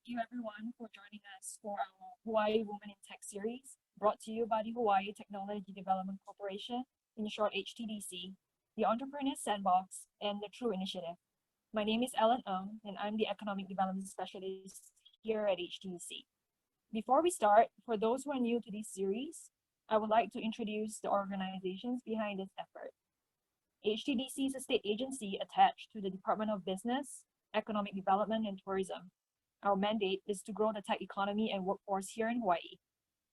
you everyone for joining us for our Hawaii Women in Tech series, brought to you by the Hawaii Technology Development Corporation, in short HTDC, the Entrepreneurs Sandbox, and the True Initiative. My name is Ellen Ng, and I'm the Economic Development Specialist here at HTDC. Before we start, for those who are new to this series, I would like to introduce the organizations behind this effort. HTDC is a state agency attached to the Department of Business, Economic Development, and Tourism. Our mandate is to grow the tech economy and workforce here in Hawaii.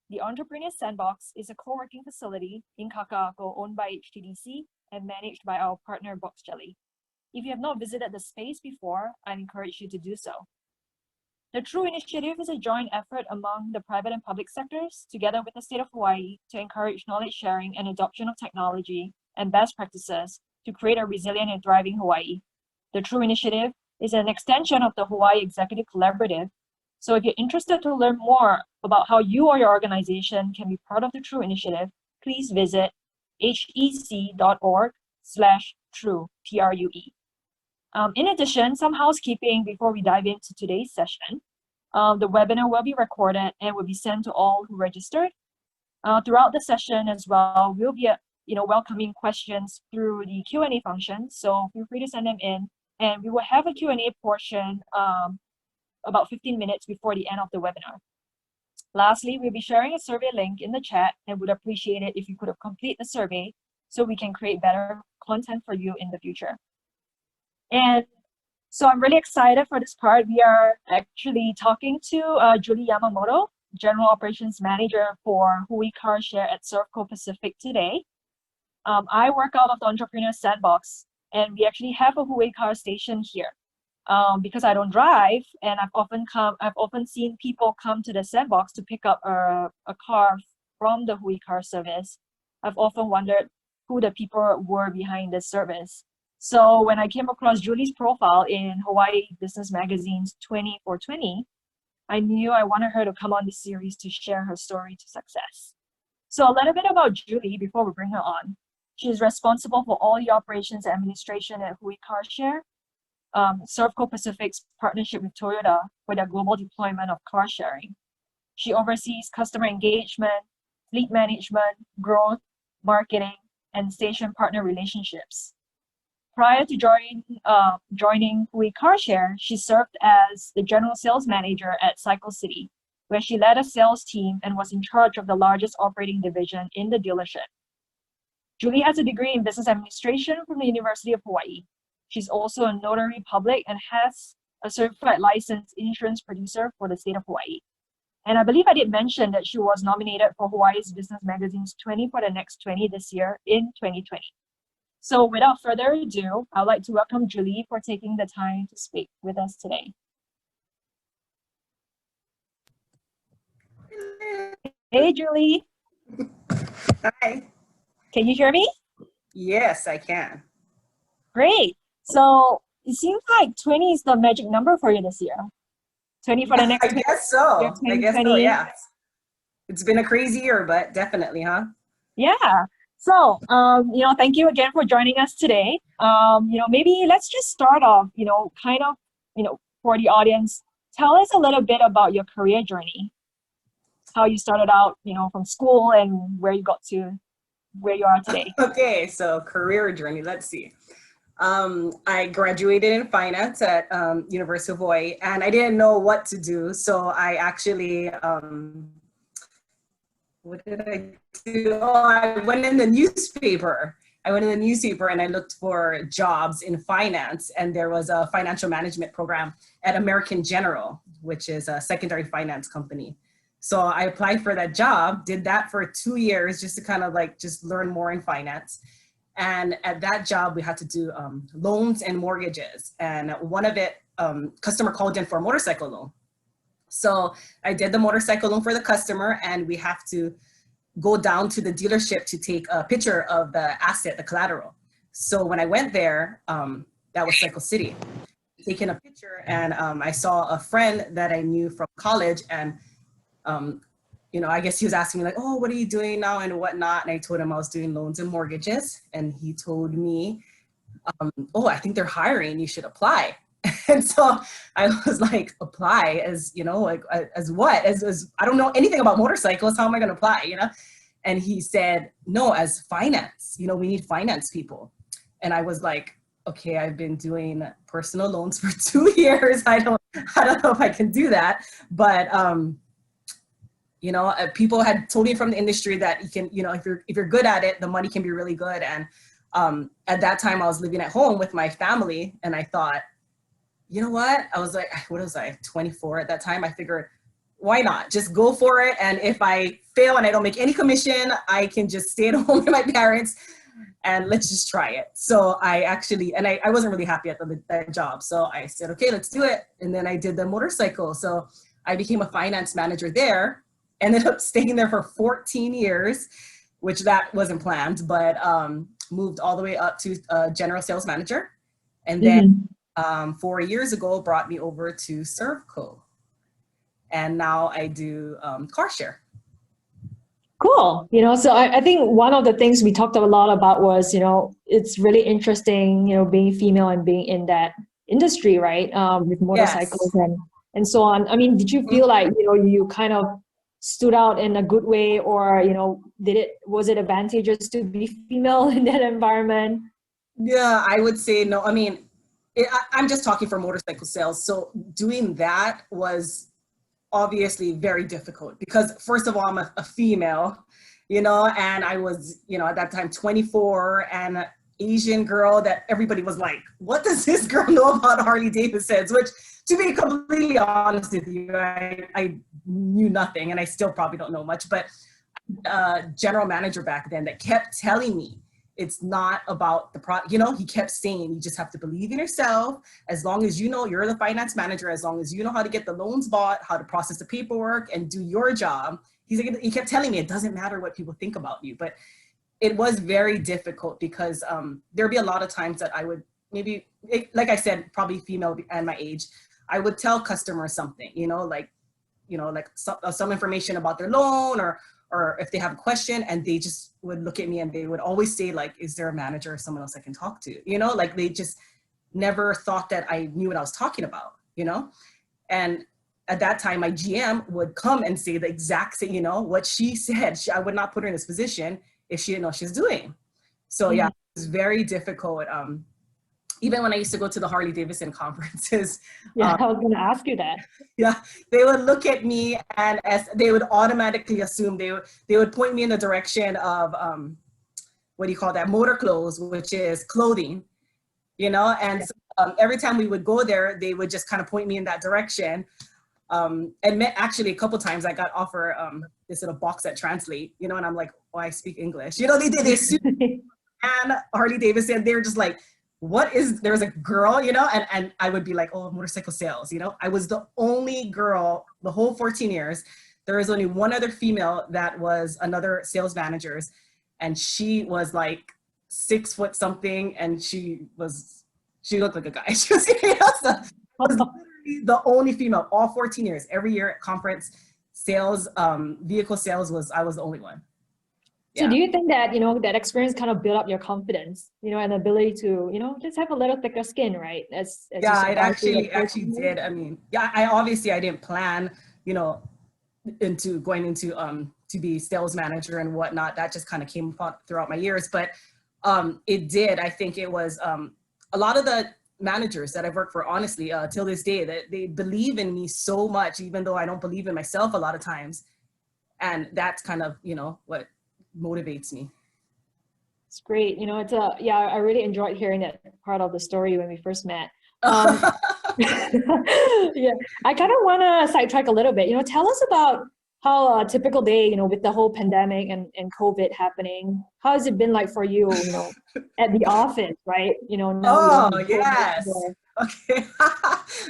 The Entrepreneurs Sandbox is a co-working facility in Kaka'ako owned by HTDC and managed by our partner Box Jelly. If you have not visited the space before, I encourage you to do so. The True Initiative is a joint effort among the private and public sectors, together with the state of Hawaii, to encourage knowledge sharing and adoption of technology and best practices to create a resilient and thriving Hawaii. The True Initiative is an extension of the Hawaii Executive Collaborative. So if you're interested to learn more about how you or your organization can be part of the True Initiative, please visit hec.org/true, T-R-U-E. In addition, some housekeeping before we dive into today's session. The webinar will be recorded and will be sent to all who registered. Throughout the session as well, we'll be welcoming questions through the Q&A function, so feel free to send them in. And we will have a Q&A portion about 15 minutes before the end of the webinar. Lastly, we'll be sharing a survey link in the chat and would appreciate it if you could complete the survey so we can create better content for you in the future. And so I'm really excited for this part. We are actually talking to Julie Yamamoto, General Operations Manager for Hui Car Share at Servco Pacific today. I work out of the Entrepreneurs Sandbox, and we actually have a Hui Car station here. Because I don't drive, and I've often seen people come to the Sandbox to pick up a car from the Hui Car service. I've often wondered who the people were behind this service. So when I came across Julie's profile in Hawaii Business Magazine's 20 for 20, I knew I wanted her to come on this series to share her story to success. So a little bit about Julie before we bring her on. She is responsible for all the operations and administration at Hui Car Share, Servco Pacific's partnership with Toyota for their global deployment of car sharing. She oversees customer engagement, fleet management, growth, marketing, and station partner relationships. Prior to joining Hui Car Share, she served as the general sales manager at Cycle City, where she led a sales team and was in charge of the largest operating division in the dealership. Julie has a degree in business administration from the University of Hawaii. She's also a notary public and has a certified licensed insurance producer for the state of Hawaii. And I believe I did mention that she was nominated for Hawaii's Business Magazine's 20 for the Next 20 this year in 2020. So without further ado, I'd like to welcome Julie for taking the time to speak with us today. Hey, Julie. Hi. Can you hear me? Yes, I can. Great. So it seems like 20 is the magic number for you this year. 20 for the next 20. I guess so. Yeah. It's been a crazy year, but definitely, huh? Yeah. So, thank you again for joining us today. Maybe let's just start off, for the audience, tell us a little bit about your career journey, how you started out, from school and where you got to where you are today. Okay, so career journey, let's see. I graduated in finance at University of Hawaii, and I didn't know what to do. So I actually, what did I do? Oh, I went in the newspaper. And I looked for jobs in finance, and there was a financial management program at American General, which is a secondary finance company. So I applied for that job, did that for 2 years just to kind of just learn more in finance. And at that job, we had to do loans and mortgages. And one of it, customer called in for a motorcycle loan. So I did the motorcycle loan for the customer, and we have to go down to the dealership to take a picture of the asset, the collateral. So when I went there, that was Cycle City, taking a picture, and I saw a friend that I knew from college, and I guess he was asking me oh, what are you doing now and whatnot? And I told him I was doing loans and mortgages. And he told me, oh, I think they're hiring, you should apply. And so I was like, apply as, you know, like as what? As I don't know anything about motorcycles. How am I going to apply, you know? And he said, no, as finance, you know, we need finance people. And I was like, okay, I've been doing personal loans for 2 years. I don't know if I can do that. But, you know, people had told me from the industry that you can, you know, if you're good at it, the money can be really good. And at that time I was living at home with my family, and I thought, you know what? I was like, what was I, 24 at that time? I figured, why not? Just go for it. And if I fail and I don't make any commission, I can just stay at home with my parents and let's just try it. So I actually, and I wasn't really happy at that job. So I said, okay, let's do it. And then I did the motorcycle. So I became a finance manager there, ended up staying there for 14 years, which that wasn't planned, but moved all the way up to general sales manager. And then 4 years ago brought me over to Servco. And now I do car share. Cool. You know, so I think one of the things we talked a lot about was, you know, it's really interesting, you know, being female and being in that industry, right? With motorcycles and so on. I mean, did you feel like, you know, you kind of stood out in a good way, or, you know, was it advantageous to be female in that environment? Yeah, I would say no. I mean, I'm just talking for motorcycle sales. So doing that was obviously very difficult because first of all, I'm a female, you know, and I was, you know, at that time 24 and an Asian girl that everybody was like, what does this girl know about Harley Davidsons? Which, to be completely honest with you, I knew nothing, and I still probably don't know much, but general manager back then that kept telling me, it's not about the product, you know, he kept saying, you just have to believe in yourself. As long as you know you're the finance manager, as long as you know how to get the loans bought, how to process the paperwork and do your job. He kept telling me, it doesn't matter what people think about you. But it was very difficult because there'd be a lot of times that I would maybe, like I said, probably female and my age, I would tell customers something, you know, like some information about their loan or if they have a question, and they just would look at me and they would always say like, is there a manager or someone else I can talk to? You know, like they just never thought that I knew what I was talking about, you know? And at that time, my GM would come and say the exact same, you know, what she said. I would not put her in this position if she didn't know what she was doing. So yeah, it was very difficult. Even when I used to go to the Harley Davidson conferences. Yeah, I was going to ask you that. Yeah, they would look at me and as they would automatically assume they would point me in the direction of what do you call that? Motor clothes, which is clothing, you know. And so, every time we would go there, they would just kind of point me in that direction. And actually, a couple times I got offered this little box that translate, you know, and I'm like, oh, I speak English, you know. They and Harley Davidson, they were just like, there was a girl, you know, and I would be like, oh, motorcycle sales, you know. I was the only girl the whole 14 years. There was only one other female that was another sales manager's, and she was like 6 foot something, and she looked like a guy. She was, you know, so I was literally the only female all 14 years. Every year at conference sales, vehicle sales I was the only one. So do you think that, you know, that experience kind of built up your confidence, you know, and ability to, you know, just have a little thicker skin, right? As yeah, it actually did. I mean, yeah, I didn't plan, you know, into going into to be sales manager and whatnot. That just kind of came throughout my years, but it did. I think it was a lot of the managers that I've worked for, honestly, till this day, that they believe in me so much, even though I don't believe in myself a lot of times. And that's kind of, you know, what motivates me. It's great. You know, I really enjoyed hearing that part of the story when we first met. Yeah, I kind of want to sidetrack a little bit. You know, tell us about how a typical day, you know, with the whole pandemic and COVID happening, how has it been like for you, you know, at the office, right? You know, now. Oh, yes. Okay.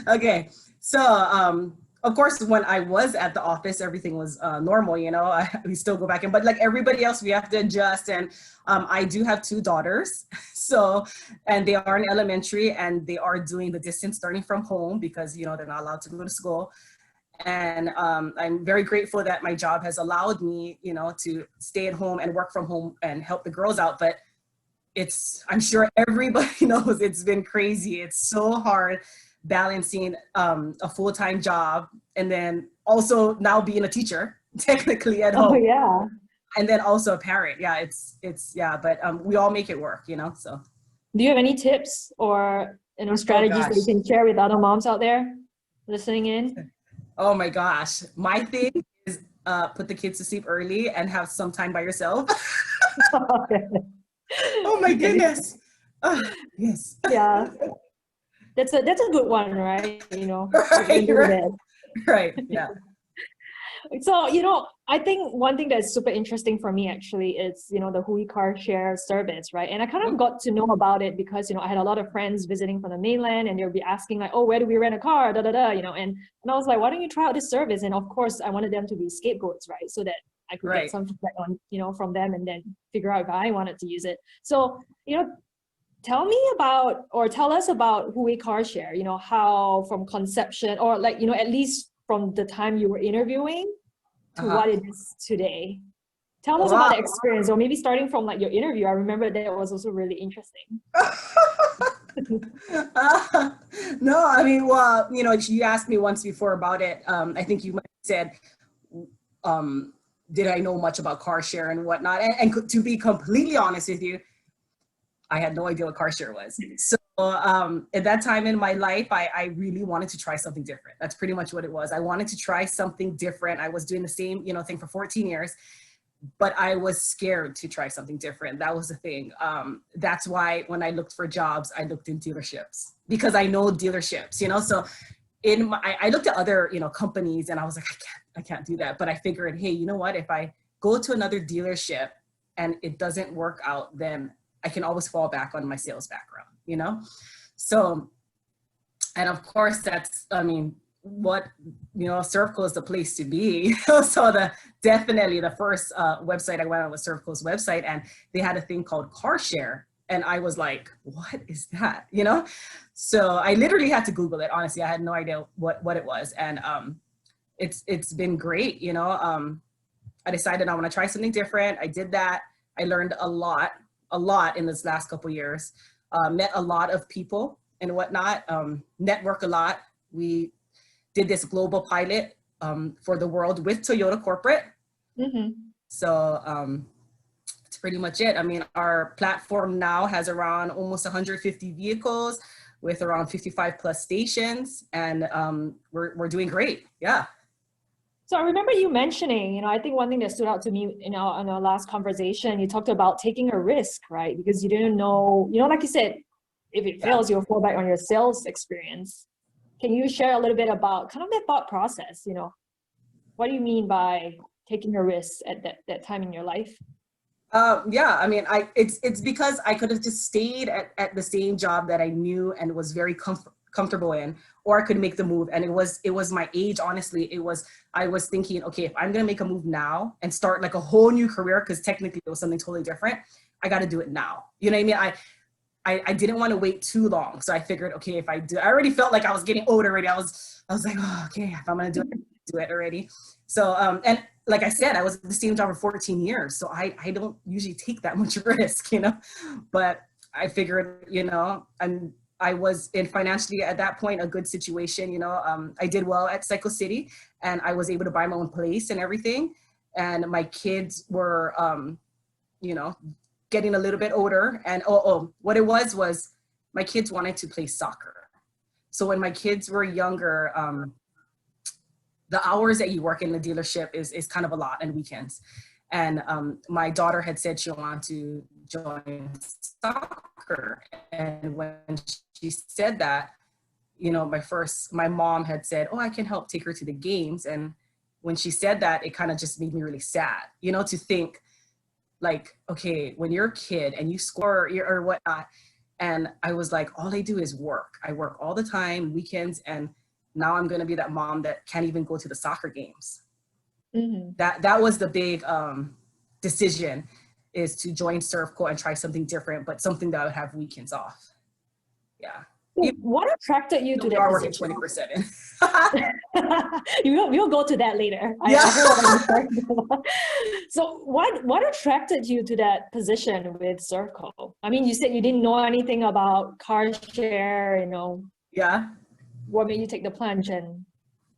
Okay. So, of course, when I was at the office, everything was normal, you know, we still go back in, but like everybody else, we have to adjust. And I do have 2 daughters. So, and they are in elementary and they are doing the distance learning from home because, you know, they're not allowed to go to school. And I'm very grateful that my job has allowed me, you know, to stay at home and work from home and help the girls out. But I'm sure everybody knows it's been crazy. It's so hard balancing a full-time job and then also now being a teacher technically at home. Oh yeah. And then also a parent. Yeah, yeah, but we all make it work, so. Do you have any tips or strategies that you can share with other moms out there listening in? Oh my gosh. My thing is put the kids to sleep early and have some time by yourself. Oh my goodness. Yes. Yeah. That's a good one, right? Right. Yeah. So, I think one thing that's super interesting for me actually is, the Hui Car Share service, right? And I kind of got to know about it because, I had a lot of friends visiting from the mainland and they'll be asking like, oh, where do we rent a car? And I was like, why don't you try out this service? And of course, I wanted them to be scapegoats, right? So that I could get some feedback on, from them and then figure out if I wanted to use it. So, tell us about Hui Car Share, how from conception or like, at least from the time you were interviewing to what it is today. Tell us about the experience, or maybe starting from like your interview. I remember that was also really interesting. No, I mean, well, you asked me once before about it. I think you might have said, did I know much about car share and whatnot? And to be completely honest with you, I had no idea what car share was. So at that time in my life, I really wanted to try something different. That's pretty much what it was. I wanted to try something different. I was doing the same, thing for 14 years, but I was scared to try something different. That was the thing. That's why when I looked for jobs, I looked in dealerships because I know dealerships, so I looked at other, companies and I was like, I can't do that. But I figured, hey, you know what? If I go to another dealership and it doesn't work out, then I can always fall back on my sales background, So, and of course that's, Servco is the place to be. So definitely the first website I went on was Servco's website, and they had a thing called Car Share. And I was like, what is that? So I literally had to Google it. Honestly, I had no idea what it was. And it's been great. I decided I want to try something different. I did that. I learned a lot in this last couple of years, met a lot of people and whatnot, network a lot. We did this global pilot for the world with Toyota corporate. Mm-hmm. So that's pretty much it. Our platform now has around almost 150 vehicles with around 55 plus stations, and we're doing great. Yeah. So I remember you mentioning, I think one thing that stood out to me in our last conversation, you talked about taking a risk, right? Because you didn't know, like you said, if it fails, you'll fall back on your sales experience. Can you share a little bit about kind of that thought process? What do you mean by taking a risk at that time in your life? Yeah, it's because I could have just stayed at the same job that I knew and was very comfortable in, or I could make the move. And it was my age, honestly. I was thinking, okay, if I'm gonna make a move now and start like a whole new career, because technically it was something totally different, I got to do it now. You know what I mean? I didn't want to wait too long. So I figured, okay, if I already felt like I was getting old already. I was like, oh, okay, if I'm going to do it already. So, and like I said, I was at the same job for 14 years. So I don't usually take that much risk, but I figured, I was in financially at that point, a good situation, I did well at Cycle City and I was able to buy my own place and everything. And my kids were, getting a little bit older, and what it was my kids wanted to play soccer. So when my kids were younger, the hours that you work in the dealership is kind of a lot, and weekends. And my daughter had said she wanted to join soccer, and when she said that, my mom had said, oh, I can help take her to the games. And when she said that, it kind of just made me really sad, to think, like, okay, when you're a kid and you score or whatnot, and I was like, all I do is work. I work all the time, weekends, and now I'm going to be that mom that can't even go to the soccer games. Mm-hmm. That was the big decision, is to join Servco and try something different, but something that would have weekends off. Yeah. What attracted you to that position? We are working 24/7. We'll go to that later. Yeah. So what attracted you to that position with Servco? You said you didn't know anything about car share, Yeah. what made you take the plunge and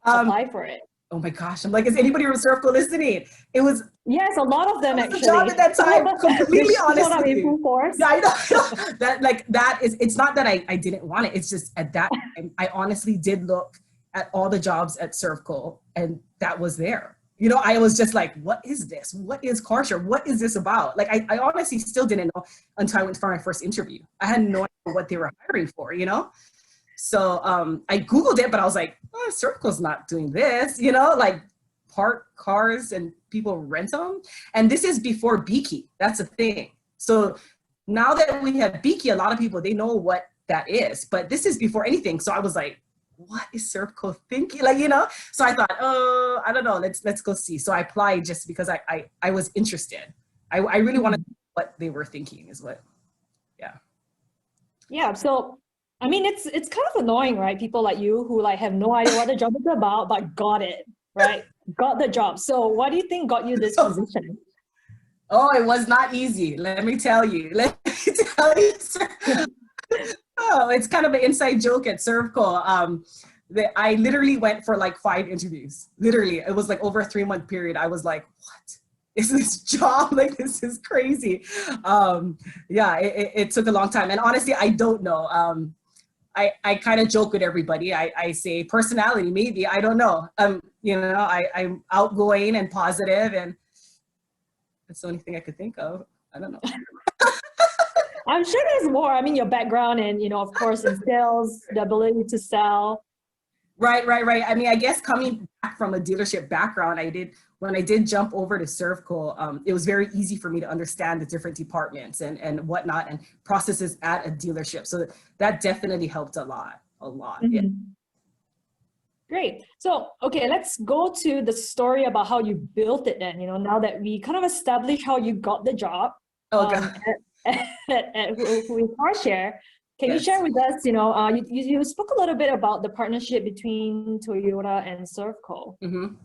apply for it? Oh my gosh, I'm like, is anybody from Servco listening? It was, Yes, a lot of them actually. the job at that time, completely honest Showed up with in you. full force. Yeah, I know. that is, it's not that I didn't want it. It's just at that time, I honestly did look at all the jobs at Servco, and that was there. You know, I was just like, what is this? What is Car Share? What is this about? Like, I honestly still didn't know until I went for my first interview. I had no idea what they were hiring for, you know? So I Googled it, but I was like, oh, Servco's not doing this, you know, like park cars and people rent them. And this is before Beaky. That's the thing. So now that we have Beaky, a lot of people, they know what that is, but this is before anything. So I was like, what is Servco thinking? Like, you know, so I thought, oh, I don't know, let's go see. So I applied just because I was interested. I really wanted to know what they were thinking is what, yeah. Yeah, so I mean, it's kind of annoying, right? People like you who like have no idea what the job is about, but got it, right? Got the job. So what do you think got you this position? Oh, it was not easy. Let me tell you. Let me tell you. Oh, it's kind of an inside joke at Servco. I literally went for like 5 interviews. Literally, it was like over a 3-month period. I was like, what is this job? Like, this is crazy. Yeah, it took a long time. And honestly, I don't know. I kind of joke with everybody. I say personality, maybe, I don't know. You know, I'm outgoing and positive, and that's the only thing I could think of. I don't know. I'm sure there's more. I mean, your background and, you know, of course, in sales, the ability to sell. Right. I mean, I guess coming back from a dealership background, when I did jump over to Servco, it was very easy for me to understand the different departments and whatnot and processes at a dealership. So that definitely helped a lot. Mm-hmm. Yeah. Great. So, okay, let's go to the story about how you built it then, you know, now that we kind of established how you got the job at Hui Car Share. Can you share with us, you know, you spoke a little bit about the partnership between Toyota and Servco. Mm-hmm.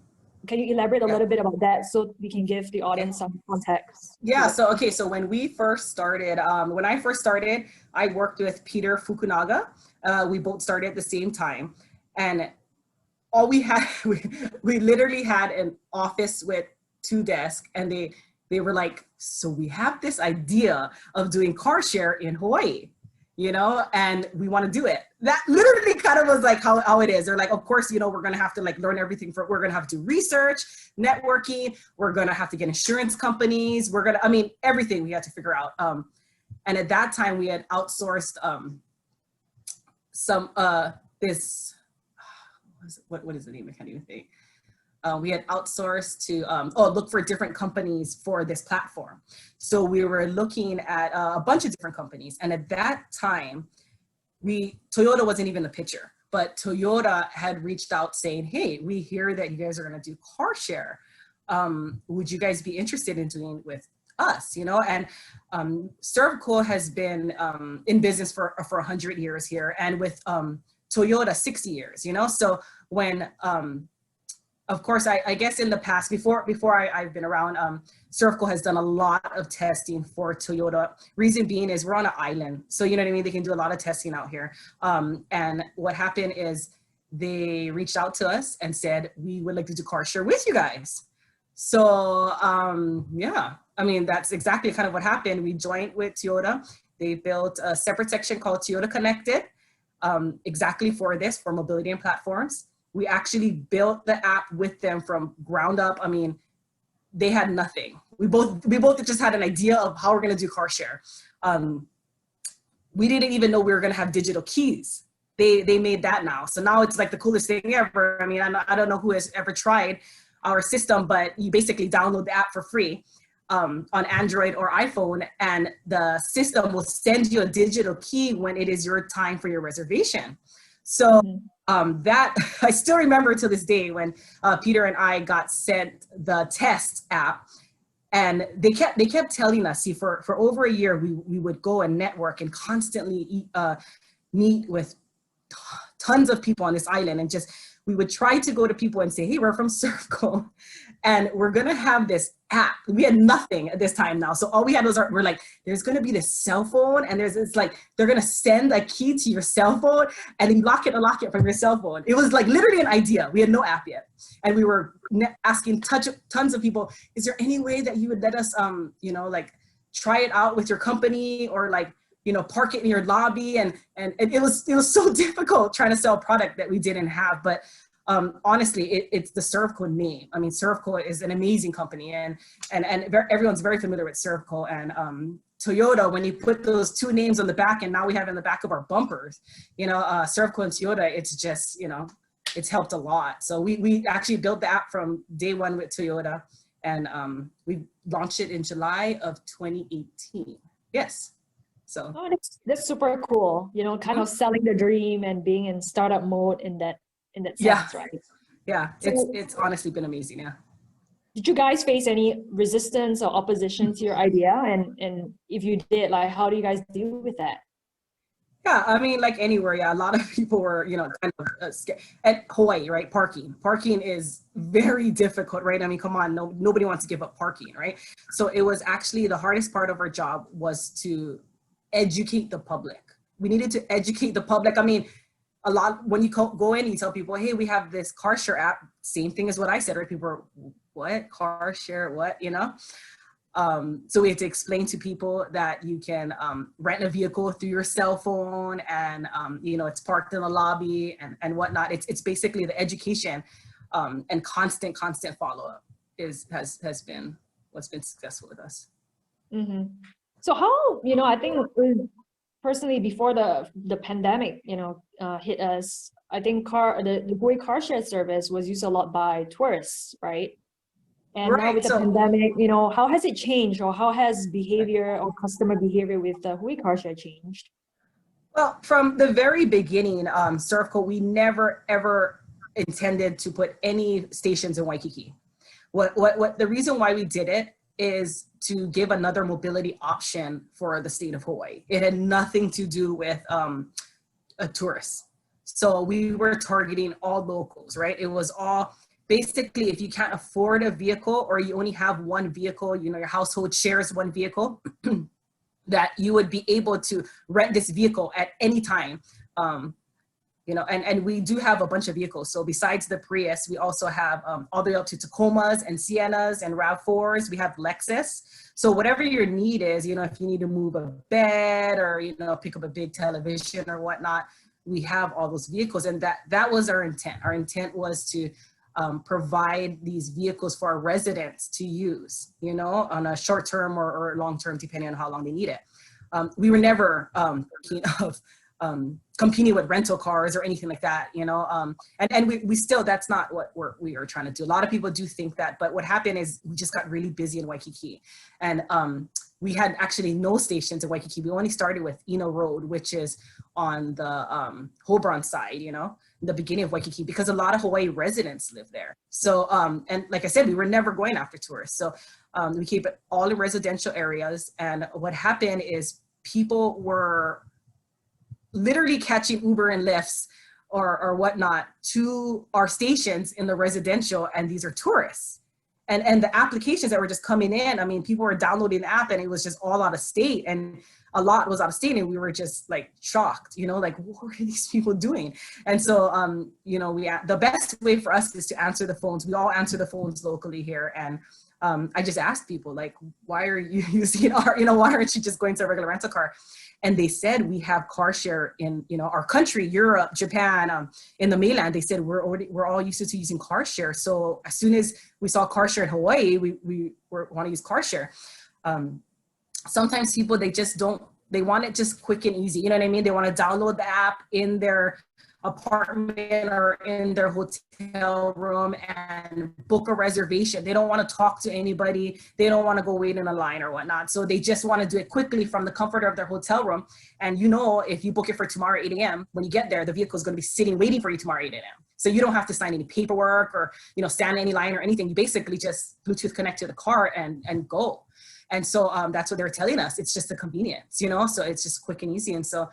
Can you elaborate a little bit about that so we can give the audience some context? Yeah, so when we first started, when I first started, I worked with Peter Fukunaga. We both started at the same time. And all we had, we literally had an office with 2 desks, and they were like, so we have this idea of doing car share in Hawaii, you know, and we want to do it. That literally kind of was like how it is. They're like, of course, you know, we're going to have to like learn everything we're going to have to do research, networking. We're going to have to get insurance companies. I mean, everything we had to figure out. And at that time we had outsourced what is the name? I can't even think. We had outsourced to look for different companies for this platform. So we were looking at a bunch of different companies. And at that time, Toyota wasn't even the picture, but Toyota had reached out saying, hey, we hear that you guys are going to do car share. Would you guys be interested in doing with us? You know, and Servco has been in business for 100 years here, and with Toyota 60 years, you know? So when, of course, I guess in the past, before I've been around, Servco has done a lot of testing for Toyota. Reason being is we're on an island. So, you know what I mean? They can do a lot of testing out here. And what happened is they reached out to us and said, we would like to do car share with you guys. So, yeah, I mean, that's exactly kind of what happened. We joined with Toyota. They built a separate section called Toyota Connected, exactly for this, for mobility and platforms. We actually built the app with them from ground up. I mean, they had nothing. We both just had an idea of how we're going to do car share. We didn't even know we were going to have digital keys. They made that now. So now it's like the coolest thing ever. I mean, I don't know who has ever tried our system, but you basically download the app for free on Android or iPhone, and the system will send you a digital key when it is your time for your reservation. So that I still remember to this day when Peter and I got sent the test app, and they kept telling us, see, for over a year we would go and network and constantly meet with tons of people on this island, and just we would try to go to people and say, hey, we're from Servco, and we're gonna have this app. We had nothing at this time now. So all we had was we're like, there's going to be this cell phone, and it's like, they're going to send a key to your cell phone and then lock it from your cell phone. It was like literally an idea. We had no app yet. And we were asking tons of people, is there any way that you would let us, you know, like try it out with your company, or like, you know, park it in your lobby? And it was so difficult trying to sell a product that we didn't have. But honestly, it's the Servco name. I mean, Servco is an amazing company, and everyone's very familiar with Servco. And Toyota, when you put those two names on the back, and now we have in the back of our bumpers, you know, Servco and Toyota, it's just, you know, it's helped a lot. So we actually built the app from day one with Toyota, and we launched it in July of 2018. Yes. So that's super cool. You know, kind of selling the dream and being in startup mode in that sense, right? Yeah, so, it's honestly been amazing. Yeah. Did you guys face any resistance or opposition to your idea? And if you did, like, how do you guys deal with that? Yeah, I mean, like anywhere, yeah, a lot of people were, you know, kind of scared. At Hawaii, right? Parking is very difficult, right? I mean, come on, nobody wants to give up parking, right? So it was actually the hardest part of our job was to educate the public. We needed to educate the public. I mean, a lot, when you go in and you tell people, hey, we have this car share app, same thing as what I said, right? People are, what? Car share, what, you know? So we had to explain to people that you can rent a vehicle through your cell phone, and you know, it's parked in the lobby and whatnot. It's basically the education and constant follow-up has been what's been successful with us. Mm-hmm. So how, you know, I think personally before the pandemic, you know, hit us, I think the Hui Car Share service was used a lot by tourists, right? And right, now with the pandemic, you know, how has it changed, or how has behavior or customer behavior with the Hui Car Share changed? Well, from the very beginning, Servco, we never ever intended to put any stations in Waikiki. What the reason why we did it is to give another mobility option for the state of Hawaii. It had nothing to do with a tourist. So we were targeting all locals, right? It was all, basically, if you can't afford a vehicle, or you only have one vehicle, you know, your household shares one vehicle, that you would be able to rent this vehicle at any time. You know, and we do have a bunch of vehicles. So besides the Prius, we also have all the way up to Tacomas and Siennas and RAV4s. We have Lexus. So whatever your need is, you know, if you need to move a bed, or, you know, pick up a big television or whatnot, we have all those vehicles. And that was our intent. Our intent was to provide these vehicles for our residents to use, you know, on a short term or long term, depending on how long they need it. We were never keen of competing with rental cars or anything like that, you know, and we still, that's not what we are trying to do. A lot of people do think that, but what happened is we just got really busy in Waikiki, and we had actually no stations in Waikiki. We only started with Eno Road, which is on the Hobron side, you know, in the beginning of Waikiki, because a lot of Hawaii residents live there. So, and like I said, we were never going after tourists. So we keep it all in residential areas. And what happened is people were literally catching Uber and Lyfts or whatnot to our stations in the residential, and these are tourists. And the applications that were just coming in, I mean, people were downloading the app and it was just all out of state, and a lot was out of state, and we were just like shocked, you know, like, what are these people doing? And so, you know, the best way for us is to answer the phones. We all answer the phones locally here. And I just asked people, like, why are you using you know, why aren't you just going to a regular rental car? And they said, we have car share in, you know, our country, Europe, Japan, in the mainland. They said, we're all used to using car share. So as soon as we saw car share in Hawaii, we want to use car share. Sometimes people, they want it just quick and easy. You know what I mean? They want to download the app in their apartment or in their hotel room and book a reservation. They don't want to talk to anybody. They don't want to go wait in a line or whatnot. So they just want to do it quickly from the comfort of their hotel room. And you know, if you book it for tomorrow 8 a.m., when you get there, the vehicle is going to be sitting waiting for you tomorrow 8 a.m. So you don't have to sign any paperwork or, you know, stand in any line or anything. You basically just Bluetooth connect to the car and go. And so that's what they're telling us. It's just a convenience, you know, so it's just quick and easy. And so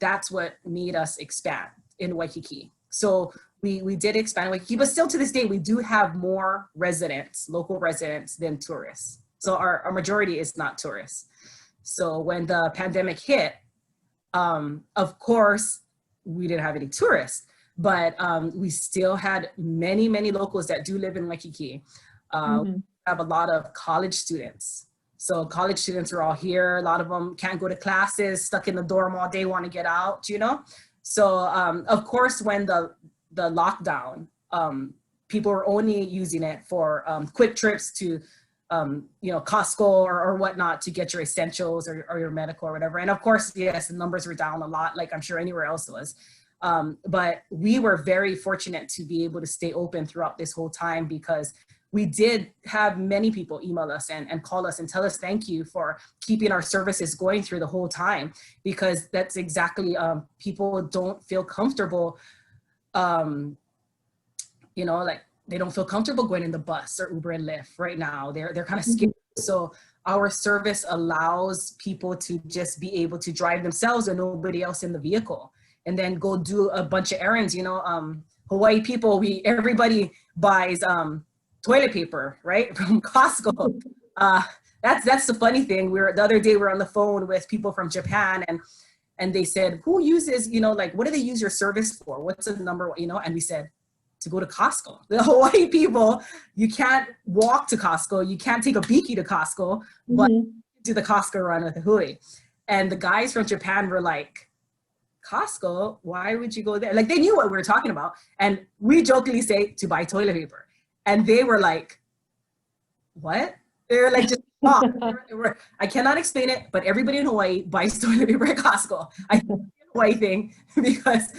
that's what made us expand in Waikiki. So we did expand Waikiki, but still to this day, we do have more residents, local residents than tourists. So our majority is not tourists. So when the pandemic hit, of course, we didn't have any tourists, but we still had many, many locals that do live in Waikiki. We have a lot of college students. So college students are all here. A lot of them can't go to classes, stuck in the dorm all day, want to get out, you know? So of course, when the lockdown, people were only using it for quick trips to, you know, Costco or whatnot to get your essentials or your medical or whatever. And of course, yes, the numbers were down a lot, like I'm sure anywhere else was. But we were very fortunate to be able to stay open throughout this whole time, because we did have many people email us and call us and tell us thank you for keeping our services going through the whole time, because that's exactly, people don't feel comfortable, you know, like they don't feel comfortable going in the bus or Uber and Lyft right now. They're kind of scared. So our service allows people to just be able to drive themselves and nobody else in the vehicle, and then go do a bunch of errands. You know, Hawaii people, everybody buys toilet paper, right, from Costco. That's the funny thing. The other day we were on the phone with people from Japan, and they said, who uses, you know, like, what do they use your service for? What's the number, you know? And we said, to go to Costco. The Hawaii people, you can't walk to Costco. You can't take a beaky to Costco, but do the Costco run with the Hui. And the guys from Japan were like, Costco, why would you go there? Like, they knew what we were talking about. And we jokingly say, to buy toilet paper. And they were like, what? They were like, just, I cannot explain it, but everybody in Hawaii buys toilet paper at Costco. I think it's a Hawaii thing, because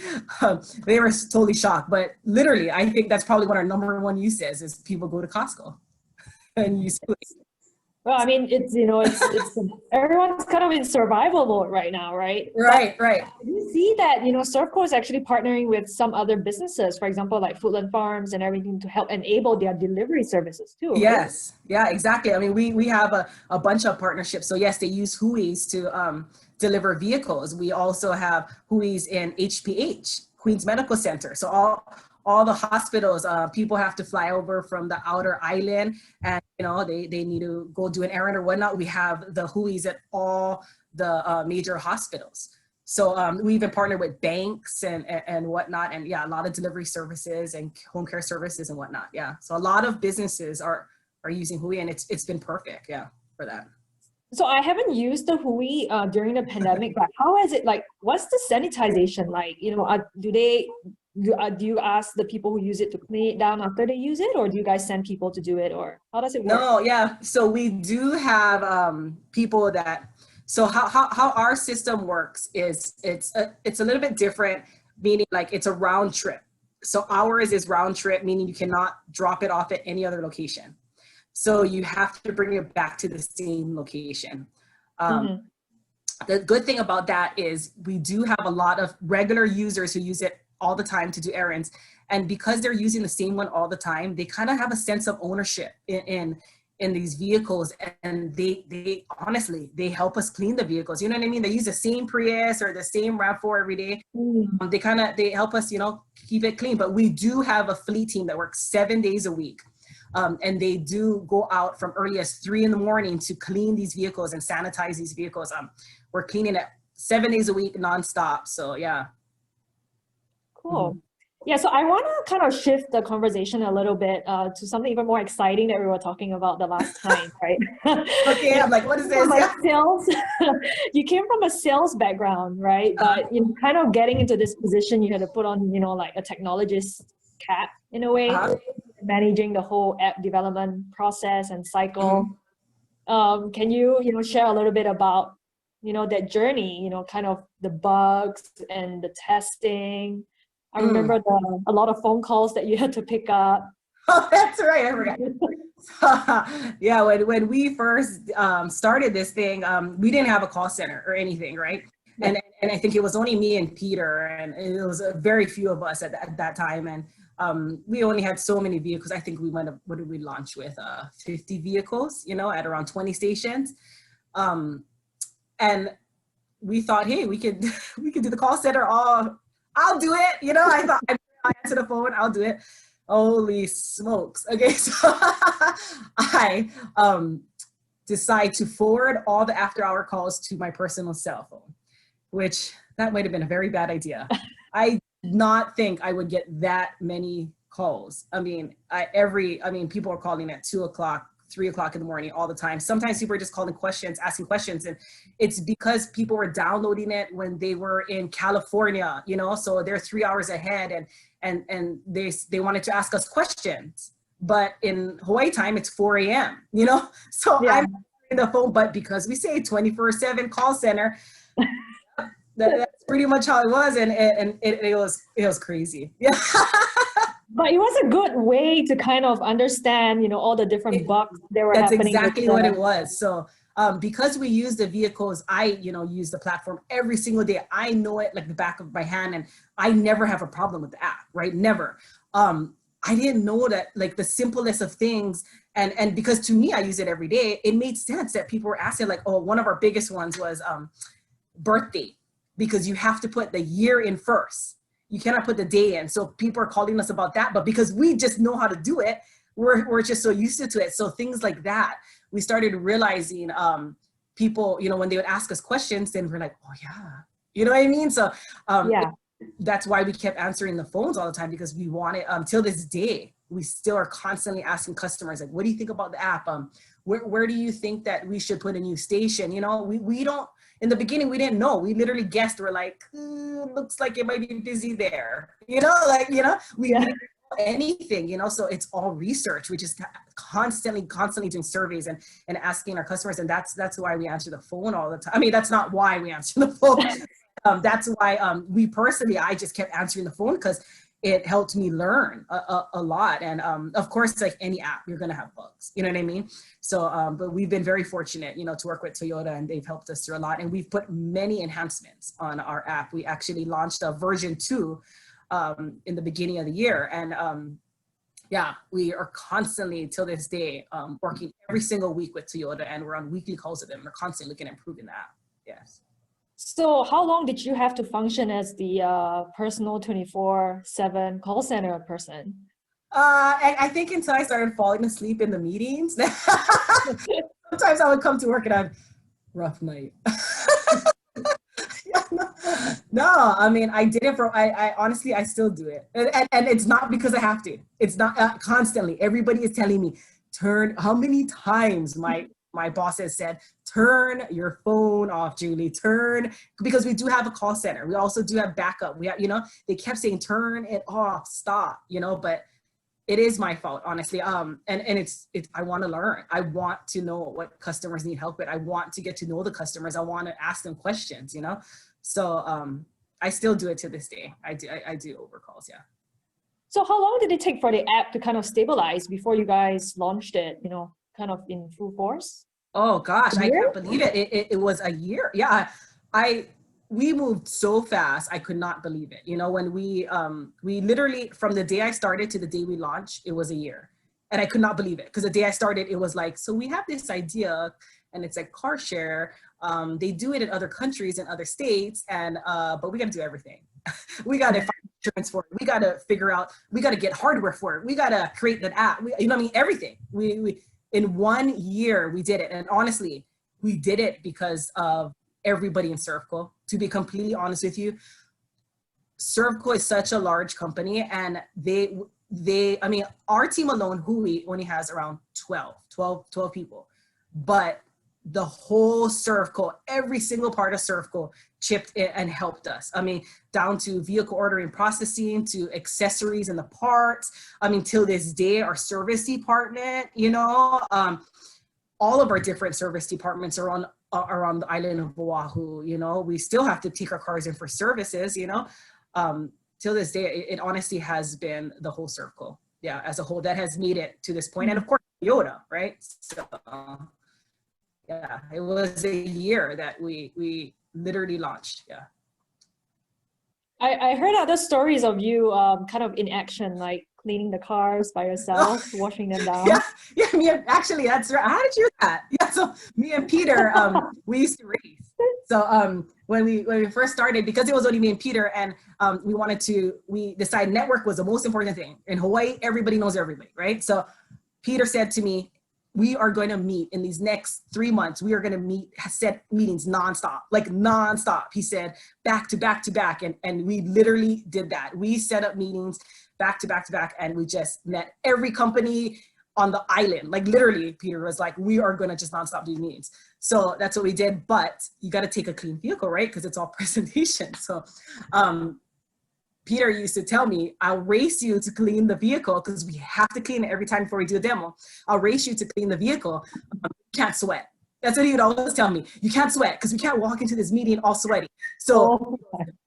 they were totally shocked. But literally, I think that's probably what our #1 use is people go to Costco and use food. Well, I mean, it's, you know, it's everyone's kind of in survival mode right now, right? Right. You see that, you know, Servco is actually partnering with some other businesses, for example, like Foodland Farms and everything, to help enable their delivery services too. Right? Yes, yeah, exactly. I mean, we have a bunch of partnerships. So yes, they use Huis to deliver vehicles. We also have Huis in HPH, Queens Medical Center. So all the hospitals, people have to fly over from the outer island, and you know, they need to go do an errand or whatnot. We have the Huis at all the major hospitals. So we even partnered with banks and whatnot, and yeah, a lot of delivery services and home care services and whatnot. Yeah, so a lot of businesses are using Hui, and it's been perfect, yeah, for that. So I haven't used the Hui during the pandemic, but how is it like? What's the sanitization like? You know, do you ask the people who use it to clean it down after they use it, or do you guys send people to do it, or how does it work? No, yeah. So we do have people that. So how our system works is it's a little bit different, meaning like it's a round trip. So ours is round trip, meaning you cannot drop it off at any other location. So you have to bring it back to the same location. The good thing about that is we do have a lot of regular users who use it all the time to do errands. And because they're using the same one all the time, they kind of have a sense of ownership in these vehicles. And they honestly, they help us clean the vehicles. You know what I mean? They use the same Prius or the same RAV4 every day. They help us, you know, keep it clean. But we do have a fleet team that works 7 days a week. And they do go out from early as 3 in the morning to clean these vehicles and sanitize these vehicles. We're cleaning it 7 days a week nonstop. So yeah. Cool. Yeah, so I want to kind of shift the conversation a little bit to something even more exciting that we were talking about the last time, right? Okay, I'm like, what is this? Like sales. You came from a sales background, right? But you know, kind of getting into this position, you had to put on, you know, like a technologist cap in a way, managing the whole app development process and cycle. Can you, you know, share a little bit about, you know, that journey, you know, kind of the bugs and the testing? I remember a lot of phone calls that you had to pick up. Oh, that's right. I forgot. Yeah, when we first started this thing, we didn't have a call center or anything, right? And I think it was only me and Peter, and it was very few of us at that time. And we only had so many vehicles. I think we went up, what did we launch with? 50 vehicles, you know, at around 20 stations. And we thought, hey, we could do the call center all. I'll do it. You know, I thought I answer the phone, I'll do it. Holy smokes. Okay, so I decide to forward all the after-hour calls to my personal cell phone, which that might have been a very bad idea. I did not think I would get that many calls. I mean, people are calling at 2 o'clock, 3 o'clock in the morning all the time. Sometimes people are just calling questions, asking questions. And it's because people were downloading it when they were in California, you know, so they're 3 hours ahead and they wanted to ask us questions. But in Hawaii time, it's 4 a.m., you know? So yeah. I'm in the phone, but because we say 24/7 call center, that's pretty much how it was. And it was crazy. Yeah. But it was a good way to kind of understand, you know, all the different bugs that were happening. That's exactly what it was. So because we use the vehicles, I, you know, use the platform every single day. I know it like the back of my hand, and I never have a problem with the app, right? Never. I didn't know that, like, the simplest of things. And because to me, I use it every day, it made sense that people were asking, like, oh, one of our biggest ones was birthday, because you have to put the year in first. You cannot put the day in. So people are calling us about that, but because we just know how to do it, we're just so used to it. So things like that, we started realizing people, you know, when they would ask us questions, then we're like, oh yeah, you know what I mean? So yeah. That's why we kept answering the phones all the time, because we wanted, till this day, we still are constantly asking customers, like, what do you think about the app? Where do you think that we should put a new station? You know, we don't, in the beginning, we didn't know. We literally guessed. We're like, looks like it might be busy there. You know, like, you know, we didn't know anything, you know, so it's all research. We just constantly doing surveys and asking our customers. And that's why we answer the phone all the time. I mean, that's not why we answer the phone. That's why I just kept answering the phone, because it helped me learn a lot. And of course, like any app, you're going to have bugs, you know what I mean? So, but we've been very fortunate, you know, to work with Toyota, and they've helped us through a lot. And we've put many enhancements on our app. We actually launched a version 2 in the beginning of the year. And yeah, we are constantly, till this day, working every single week with Toyota, and we're on weekly calls with them. We're constantly looking at improving the app. Yes. So how long did you have to function as the personal 24/7 call center person? And I think until I started falling asleep in the meetings. Sometimes I would come to work and I'd rough night. No, I mean, I did it I honestly, I still do it. And it's not because I have to. It's not constantly. Everybody is telling me, how many times my boss has said, turn your phone off, Julie, because we do have a call center. We also do have backup. We have, you know, they kept saying, turn it off, stop, you know, but it is my fault, honestly. And it's, I want to learn. I want to know what customers need help with. I want to get to know the customers. I want to ask them questions, you know? So I still do it to this day. I do overcalls, yeah. So how long did it take for the app to kind of stabilize before you guys launched it, you know, kind of in full force? Oh gosh, I can't believe it. It was a year. Yeah, we moved so fast. I could not believe it. You know, when we literally, from the day I started to the day we launched, it was a year. And I could not believe it, because the day I started, it was like, so we have this idea, and it's like car share. They do it in other countries and other states, and but we got to do everything. We got to find insurance for it. We got to figure out, we got to get hardware for it. We got to create that app. You know what I mean? Everything. We in 1 year, we did it. And honestly, we did it because of everybody in Servco. To be completely honest with you, Servco is such a large company, and I mean, our team alone, Hui, only has around 12 people. But the whole Servco, every single part of Servco chipped in and helped us. I mean, down to vehicle ordering, processing, to accessories and the parts. I mean, till this day, our service department, you know, all of our different service departments are on the island of Oahu. You know, we still have to take our cars in for services, you know. Till this day, it honestly has been the whole Servco, yeah, as a whole, that has made it to this point. And of course, Toyota, right? So, yeah, it was a year that we literally launched, yeah. I heard other stories of you kind of in action, like cleaning the cars by yourself, washing them down. Yeah, actually, that's right. How did you do that? Yeah, so me and Peter, we used to race. So when we first started, because it was only me and Peter, and we decided network was the most important thing. In Hawaii, everybody knows everybody, right? So Peter said to me, we are going to meet in these next 3 months. We are going to set meetings nonstop, like nonstop. He said back to back to back. And we literally did that. We set up meetings back to back to back. And we just met every company on the island. Like literally, Peter was like, we are going to just nonstop do meetings. So that's what we did. But you got to take a clean vehicle, right? Because it's all presentation. So Peter used to tell me, I'll race you to clean the vehicle because we have to clean it every time before we do a demo. I'll race you to clean the vehicle. You can't sweat. That's what he would always tell me. You can't sweat because we can't walk into this meeting all sweaty. So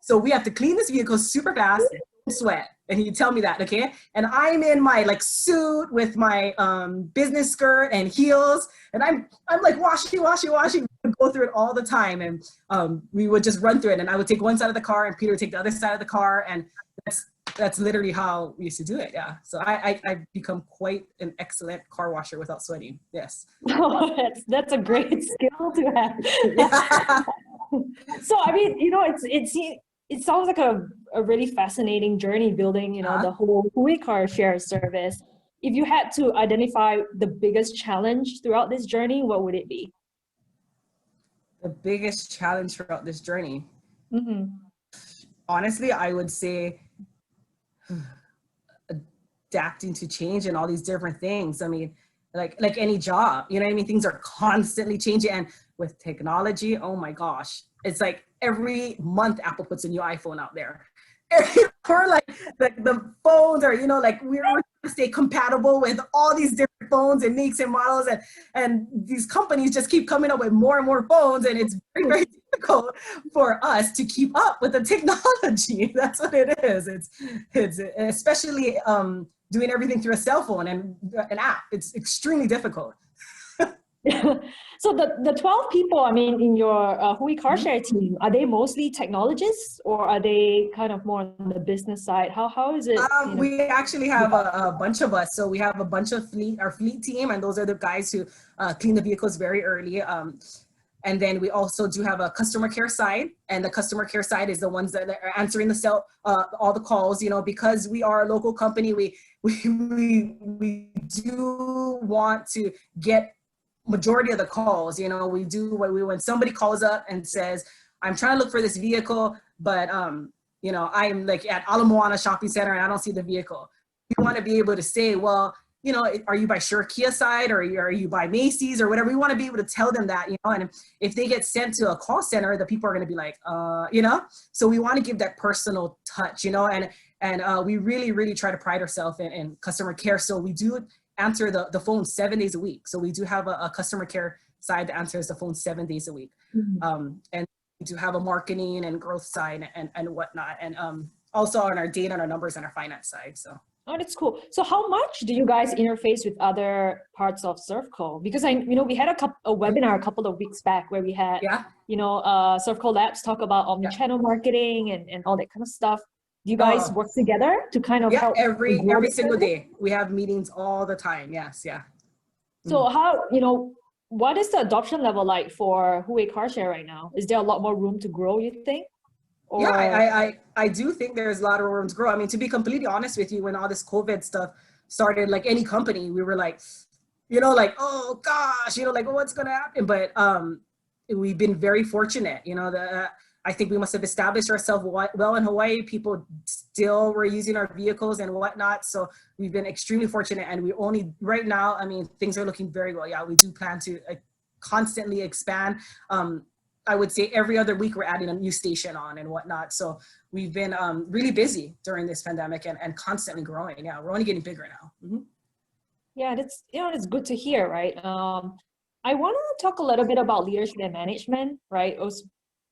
we have to clean this vehicle super fast, don't sweat. And he'd tell me that, okay? And I'm in my like suit with my business skirt and heels. And I'm like washing. We would go through it all the time. And we would just run through it. And I would take one side of the car and Peter would take the other side of the car. And that's literally how we used to do it, yeah. So I've become quite an excellent car washer without sweating, yes. Oh, that's a great skill to have. So, I mean, you know, it sounds like a really fascinating journey building, you know, the whole Hui Car Share service. If you had to identify the biggest challenge throughout this journey, what would it be? The biggest challenge throughout this journey? Mm-hmm. Honestly, I would say adapting to change and all these different things. I mean, like any job, you know what I mean? Things are constantly changing. And with technology, oh my gosh, it's like every month Apple puts a new iPhone out there. Or like the phones are, you know, like we're trying to stay compatible with all these different phones and makes and models, and these companies just keep coming up with more and more phones, and it's very, very difficult for us to keep up with the technology. That's what it is. It's especially doing everything through a cell phone and an app. It's extremely difficult. So the 12 people, I mean, in your Hui Car Share team, are they mostly technologists or are they kind of more on the business side? How is it? We actually have a bunch of us. So we have a bunch of our fleet team, and those are the guys who clean the vehicles very early. And then we also do have a customer care side, and the customer care side is the ones that are answering all the calls, you know, because we are a local company. We do want to get majority of the calls, you know. When somebody calls up and says, I'm trying to look for this vehicle, but you know, I'm like at Ala Moana shopping center and I don't see the vehicle. We want to be able to say, well, you know, are you by Sure Kia side, or are you by Macy's or whatever? We want to be able to tell them that, you know, and if they get sent to a call center, the people are going to be like, you know, so we want to give that personal touch, you know, and we really, really try to pride ourselves in customer care. So we do answer the phone 7 days a week. So we do have a customer care side that answers the phone 7 days a week. Mm-hmm. And we do have a marketing and growth side and whatnot. And also on our data and our numbers and our finance side, so. Oh, that's cool. So how much do you guys interface with other parts of Servco? Because we had a webinar a couple of weeks back where we had, Servco Labs talk about omnichannel marketing and all that kind of stuff. Do you guys work together to kind of help? Every single day. We have meetings all the time. Yes, yeah. So how, what is the adoption level like for Hui Car Share right now? Is there a lot more room to grow, you think? Or... Yeah, I do think there's a lot of room to grow. I mean, to be completely honest with you, when all this COVID stuff started, like any company, we were like, like, oh gosh, like what's going to happen? But we've been very fortunate, I think we must have established ourselves well in Hawaii. People still were using our vehicles and whatnot. So we've been extremely fortunate, and we only right now, I mean, things are looking very well. Yeah, we do plan to constantly expand. I would say every other week we're adding a new station on and whatnot. So we've been really busy during this pandemic and constantly growing. Yeah, we're only getting bigger now. Mm-hmm. Yeah, that's, it's good to hear, right? I want to talk a little bit about leadership and management, right?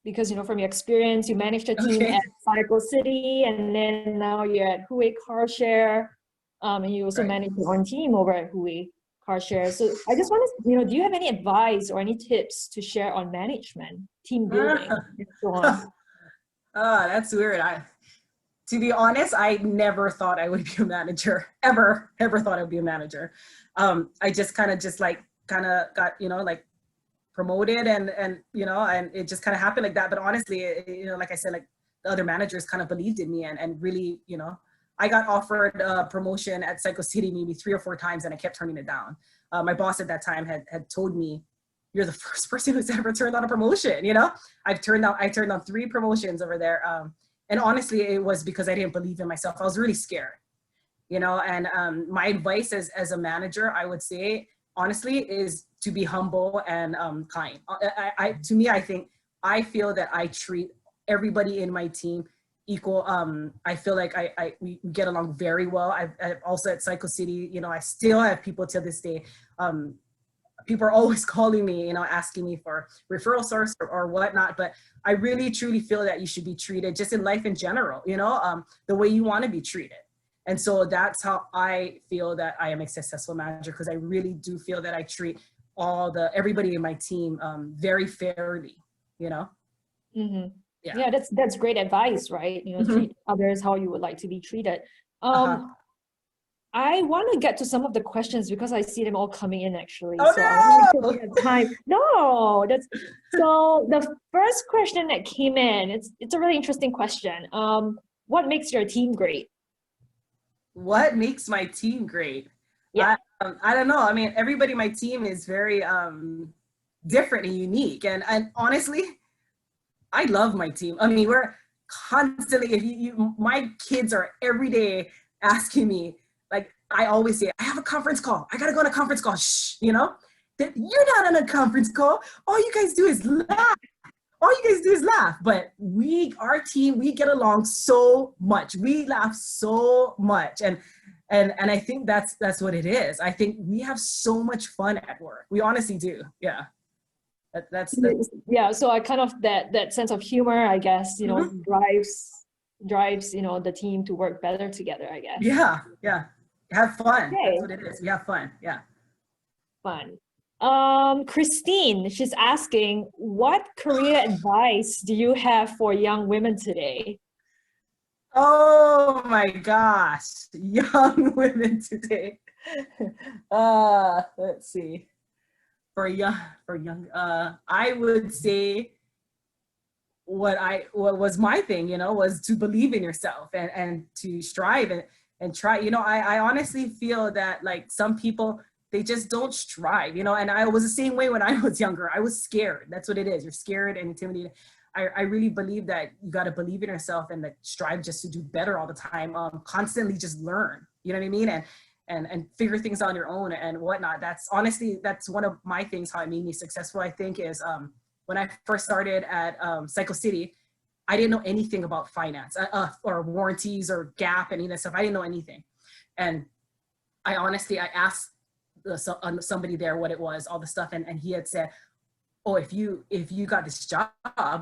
Because, from your experience, you managed a team at Servco City, and then now you're at Hui Car Share, and you also manage your own team over at Hui Car Share. So I just want to, do you have any advice or any tips to share on management, team building, and so on? That's weird. To be honest, I never thought I would be a manager, ever thought I would be a manager. I just kind of got, promoted, and you know, and it just kind of happened like that. But honestly, you know, like I said, like the other managers kind of believed in me, and really, you know, I got offered a promotion at Servco City maybe 3 or 4 times, and I kept turning it down. My boss at that time had told me, "You're the first person who's ever turned down a promotion." You know, I turned down 3 promotions over there, and honestly, it was because I didn't believe in myself. I was really scared, you know. And my advice as a manager, I would say, honestly, is to be humble and kind. To me, I feel that I treat everybody in my team equal. I feel like we get along very well. I've also at Servco City, you know, I still have people till this day. People are always calling me, you know, asking me for referral source or whatnot. But I really truly feel that you should be treated just in life in general, you know, the way you want to be treated. And so that's how I feel that I am a successful manager, because I really do feel that I treat everybody in my team very fairly, you know. Mm-hmm. Yeah, that's great advice, right? You know, treat others how you would like to be treated. I want to get to some of the questions because I see them all coming in actually. Oh, so no! I want to make sure we have time. No, so the first question that came in, it's a really interesting question. What makes your team great? What makes my team great? Yeah. I don't know. I mean, everybody in my team is very different and unique. And honestly, I love my team. I mean, we're constantly, my kids are every day asking me, like, I always say, I have a conference call. I got to go on a conference call. Shh, you know, you're not on a conference call. All you guys do is laugh. But our team, we get along so much. We laugh so much. And I think that's what it is. I think we have so much fun at work. We honestly do. Yeah. That's yeah. So I kind of, that sense of humor, I guess, you know, drives, you know, the team to work better together, I guess. Yeah. Yeah. Have fun. Okay. That's what it is. We have fun. Yeah. Fun. Christine, she's asking, what career advice do you have for young women today? Oh my gosh, young women today. Let's see. For young, I would say what was my thing, you know, was to believe in yourself and to strive and try. You know, I honestly feel that like some people, they just don't strive, you know, and I was the same way when I was younger. I was scared. That's what it is. You're scared and intimidated. I really believe that you got to believe in yourself and like strive just to do better all the time. Constantly just learn, you know what I mean? And figure things out on your own and whatnot. That's one of my things, how it made me successful, I think, is when I first started at Servco City, I didn't know anything about finance or warranties or gap and any of that stuff. I didn't know anything. And I asked somebody there what it was, all the stuff, and he had said, oh, if you got this job,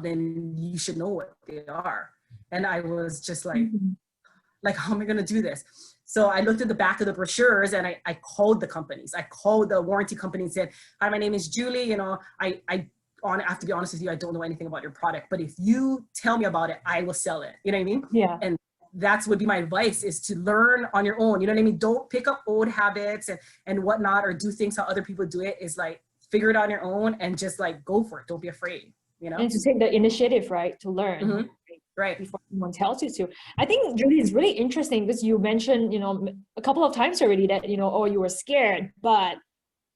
then you should know what they are. And I was just like, how am I gonna do this? So I looked at the back of the brochures and I called the companies. I called the warranty company and said, hi, my name is Julie. You know, I have to be honest with you, I don't know anything about your product, but if you tell me about it, I will sell it. You know what I mean? Yeah. And that's would be my advice, is to learn on your own. You know what I mean? Don't pick up old habits and whatnot, or do things how other people do it. Is like, figure it out on your own and just like go for it. Don't be afraid, you know? And to take the initiative, right? To learn. Right. Before someone tells you to. I think, Julie, is really interesting because you mentioned, you know, a couple of times already that, you know, oh, you were scared, but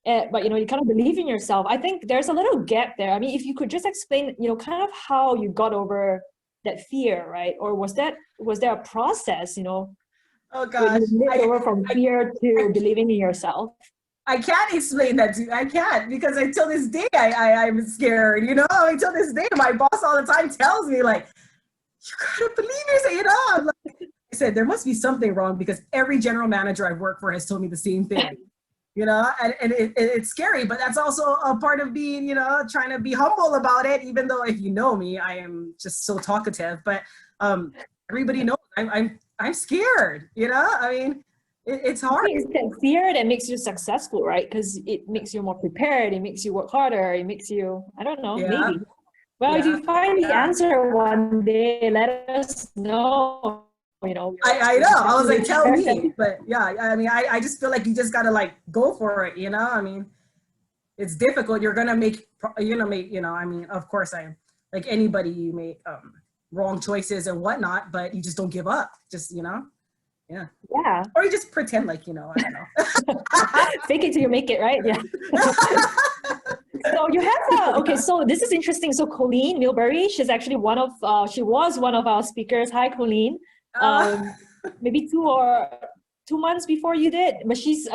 you know, you kind of believe in yourself. I think there's a little gap there. I mean, if you could just explain, you know, kind of how you got over that fear, right? Or was there a process, you know? Oh gosh. Over from fear to believing in yourself. I can't explain that to you. I can't, because until this day, I'm scared, you know? Until this day, my boss all the time tells me, like, you gotta believe yourself, you know? Like, I said, there must be something wrong, because every general manager I've worked for has told me the same thing, you know? And it's scary, but that's also a part of being, you know, trying to be humble about it, even though if you know me, I am just so talkative. But everybody knows I'm scared, you know? I mean, it's hard. It's that fear that makes you successful, right? Because it makes you more prepared. It makes you work harder. It makes you, I don't know, maybe. Well, if you find the answer one day, let us know. You know, I know. I was like, tell me. But yeah, I mean, I just feel like you just gotta like go for it. You know, I mean, it's difficult. You're gonna make, I mean, of course, like anybody, you make wrong choices and whatnot, but you just don't give up. Just, yeah. Yeah. Or you just pretend like, I don't know. Fake it till you make it, right? Yeah. So you have okay, so this is interesting. So Colleen Milbury, she's actually she was one of our speakers. Hi, Colleen. Maybe 2 months before you did, but she's,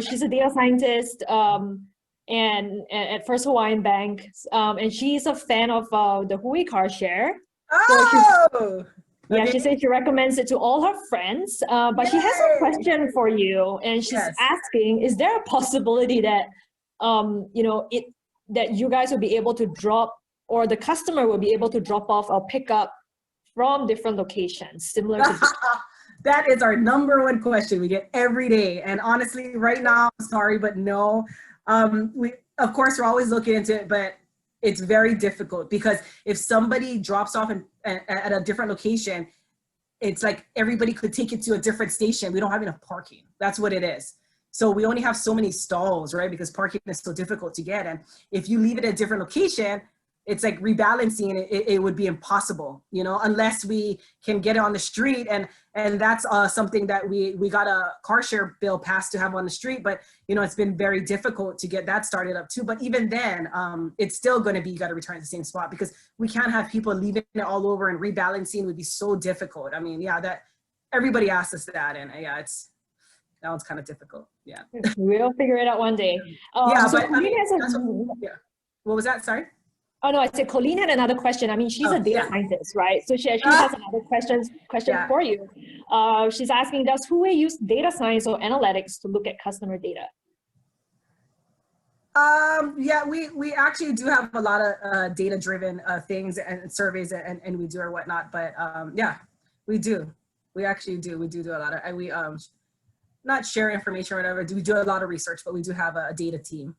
she's a data scientist and at First Hawaiian Bank, and she's a fan of the Hui Car Share. Oh! Yeah, she said she recommends it to all her friends, but she has a question for you, and she's asking, is there a possibility that, that you guys will be able to drop, or the customer will be able to drop off or pick up from different locations, similar to That is our #1 question we get every day. And honestly, right now, I'm sorry, but no. Of course, we're always looking into it, but it's very difficult because if somebody drops off at a different location, it's like everybody could take it to a different station. We don't have enough parking. That's what it is. So we only have so many stalls, right? Because parking is so difficult to get. And if you leave it at a different location, it's like rebalancing it would be impossible, unless we can get it on the street. And that's something that we got a car share bill passed to have on the street, but it's been very difficult to get that started up too. But even then, it's still going to be, you got to return to the same spot because we can't have people leaving it all over, and rebalancing would be so difficult. I mean, yeah, that everybody asks us that, and yeah, that one's kind of difficult. Yeah. We'll figure it out one day. Yeah, so but I mean, yeah. What was that? Sorry? Oh no, I said Colleen had another question. I mean, she's a data scientist, right? So she actually has another question for you. She's asking, does Hui use data science or analytics to look at customer data? Yeah, we actually do have a lot of data-driven things and surveys and we do or whatnot. But yeah, we do. We actually do. We do a lot of, and we not share information or whatever. We do a lot of research, but we do have a data team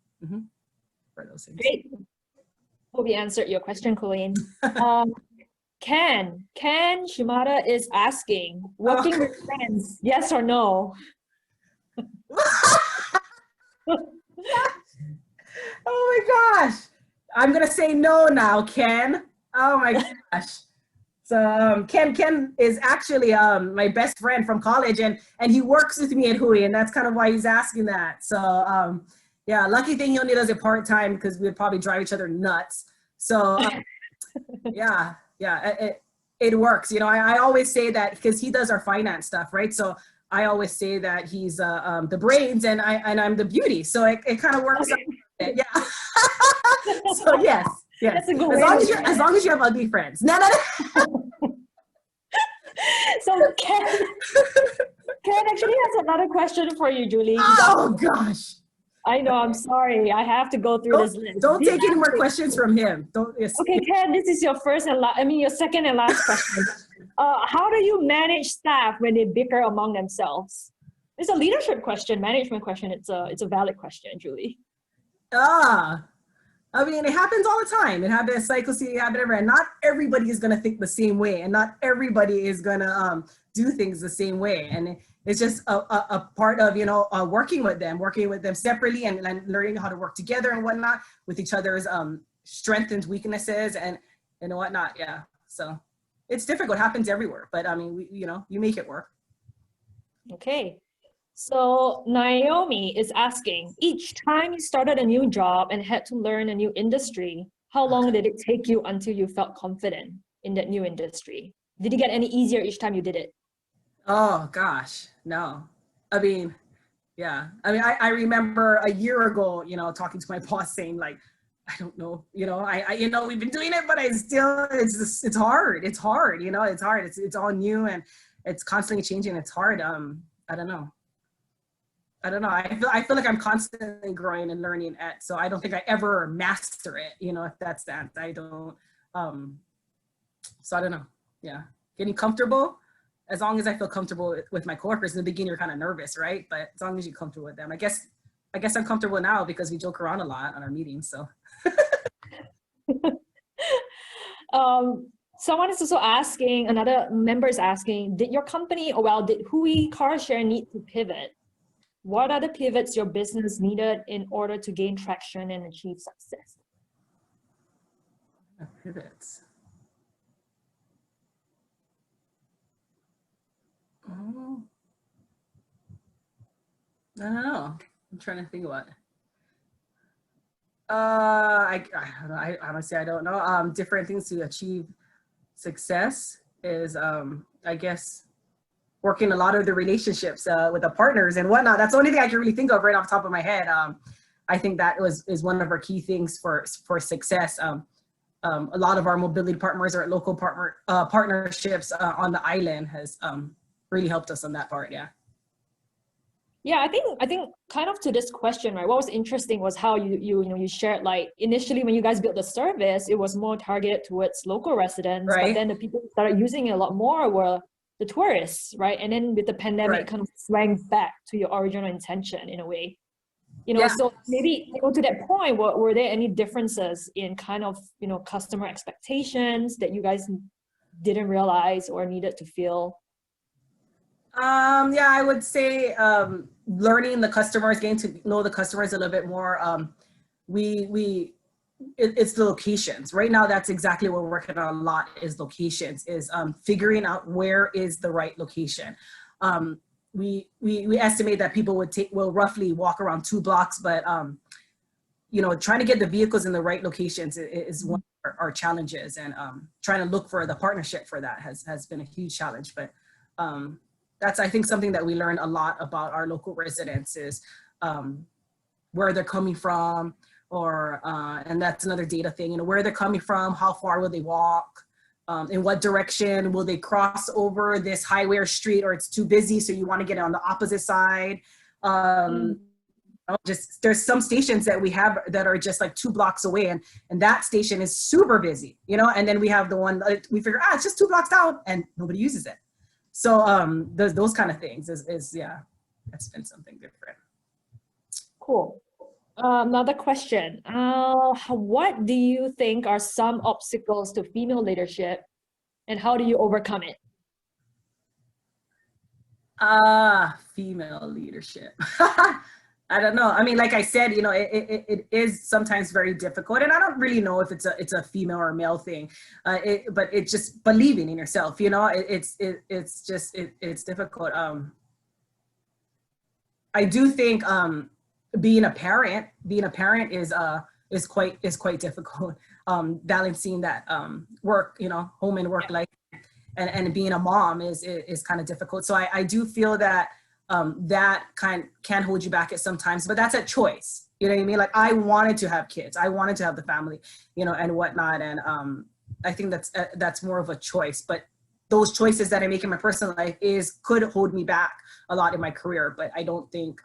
for those things. Great. Hope you answered your question, Colleen. Ken Shimada is asking, working with friends, yes or no? Oh my gosh. I'm going to say no now, Ken. Oh my gosh. So Ken is actually my best friend from college, and he works with me at Hui, and that's kind of why he's asking that. So yeah, lucky thing he only does it part-time because we'd probably drive each other nuts. So yeah, it works. I always say that because he does our finance stuff, right? So I always say that he's the brains and I'm the beauty. So it kind of works out. Yeah. So yes. That's a good as long as you have ugly friends. No. So Ken actually has another question for you, Julie. Oh gosh. I know, I'm sorry. I have to go through this list. Don't take any more questions from him. Okay, Ken, this is your your second and last question. How do you manage staff when they bicker among themselves? It's a leadership question, management question. It's a valid question, Julie. I mean, it happens all the time. It happens, cyclicity, it happens everywhere. And not everybody is going to think the same way, and not everybody is going to do things the same way. And it's just a part of, working with them separately and learning how to work together and whatnot with each other's strengths and weaknesses and whatnot. Yeah. So it's difficult. It happens everywhere. But I mean, you make it work. Okay. So Naomi is asking, each time you started a new job and had to learn a new industry, how long did it take you until you felt confident in that new industry? Did it get any easier each time you did it? Oh gosh, no. I mean, yeah. I mean, I remember a year ago, talking to my boss saying like, I don't know, we've been doing it, but it's hard. It's hard, it's hard. It's all new and it's constantly changing. It's hard. I don't know. I feel like I'm constantly growing and learning so I don't think I ever master it, if that's that. I don't, so I don't know. Yeah. Getting comfortable. As long as I feel comfortable with my coworkers. In the beginning, you're kind of nervous, right? But as long as you're comfortable with them, I guess I'm comfortable now because we joke around a lot on our meetings. So. Someone is also asking, another member is asking, did your company, did Hui Car Share need to pivot? What are the pivots your business needed in order to gain traction and achieve success? Pivots. Oh, I don't know. I'm trying to think about it. I don't know. I honestly, I don't know. Different things to achieve success is, I guess, working a lot of the relationships with the partners and whatnot. That's the only thing I can really think of right off the top of my head. I think that is one of our key things for success. A lot of our mobility partners or local partnerships on the island has really helped us on that part. Yeah. Yeah, I think kind of to this question, right? What was interesting was how you shared, like, initially when you guys built the service, it was more targeted towards local residents, Right. but then the people who started using it a lot more were the tourists, right? And then with the pandemic, Right. kind of swang back to your original intention in a way. Yeah. So maybe to that point, were there any differences in kind of customer expectations that you guys didn't realize or needed to feel? Yeah, I would say learning the customers, getting to know the customers a little bit more. It's the locations. Right now, that's exactly what we're working on a lot, is locations, is figuring out where is the right location. We estimate that people will roughly walk around 2 blocks, but trying to get the vehicles in the right locations is one of our challenges, and trying to look for the partnership for that has been a huge challenge. But that's, I think, something that we learn a lot about our local residents is where they're coming from, or and that's another data thing, where they're coming from, how far will they walk, in what direction will they cross over this highway or street, or it's too busy so you want to get on the opposite side. Just, there's some stations that we have that are just like 2 blocks away, and that station is super busy, and then we have the one we figure, it's just 2 blocks down and nobody uses it. So those kind of things is yeah, that's been something different. Cool. Another question. What do you think are some obstacles to female leadership, and how do you overcome it? Female leadership. I don't know. I mean, like I said, it is sometimes very difficult, and I don't really know if it's a female or male thing, but it's just believing in yourself. It's difficult. I do think being a parent is quite difficult. Balancing that work, home and work life, and being a mom is kind of difficult. So I do feel that that can hold you back at sometimes, but that's a choice. You know what I mean? Like, I wanted to have kids, I wanted to have the family, and whatnot. And I think that's more of a choice, but those choices that I make in my personal life could hold me back a lot in my career. But I don't think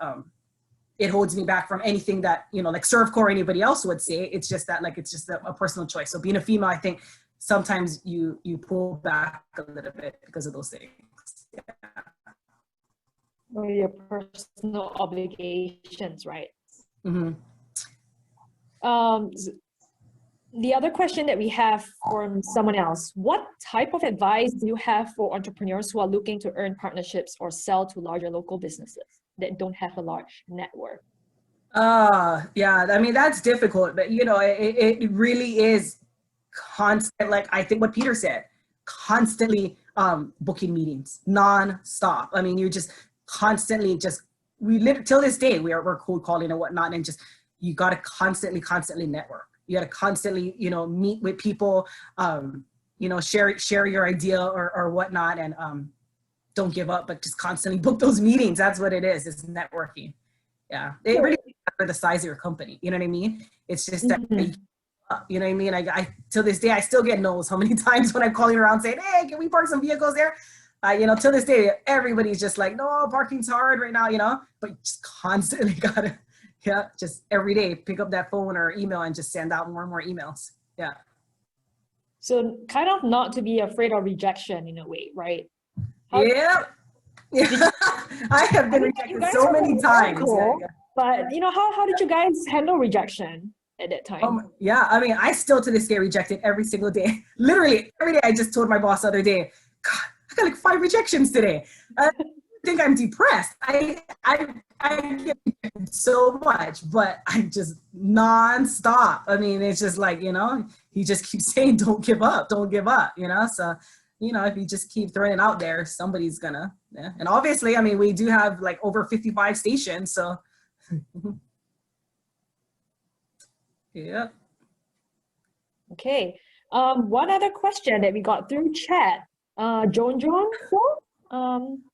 it holds me back from anything that, like Servco or anybody else would say. It's just that, like, it's just a personal choice. So being a female, I think sometimes you pull back a little bit because of those things. Yeah. Or your personal obligations, right? Mm-hmm. The other question that we have from someone else: what type of advice do you have for entrepreneurs who are looking to earn partnerships or sell to larger local businesses that don't have a large network? Yeah, I mean, that's difficult, but it really is constant. Like, I think what Peter said, constantly booking meetings non-stop. I mean, you're just constantly till this day we're cold calling and whatnot, and just, you got to constantly network. You got to constantly meet with people, share your idea or whatnot, and don't give up, but just constantly book those meetings. That's what it is. It's networking. Yeah, it really for the size of your company. You know what I mean? It's just that. You know what I mean? I till this day I still get no's how many times when I'm calling around saying, hey, can we park some vehicles there? Till this day, everybody's just like, no, parking's hard right now, but you just constantly gotta, just every day pick up that phone or email and just send out more and more emails. Yeah. So kind of not to be afraid of rejection in a way, right? Yeah. I have been rejected so many times. Yeah. But how did you guys handle rejection at that time? Yeah, I mean, I still to this day rejected every single day. Literally every day. I just told my boss the other day, God, I got like 5 rejections today. think I'm depressed. I get so much, but I'm just nonstop. I mean, it's just like, you know, he just keeps saying, don't give up, you know? So, you know, if you just keep throwing it out there, somebody's gonna, yeah. And obviously, I mean, we do have like over 55 stations, so. Yeah. Okay. One other question that we got through chat. Joan,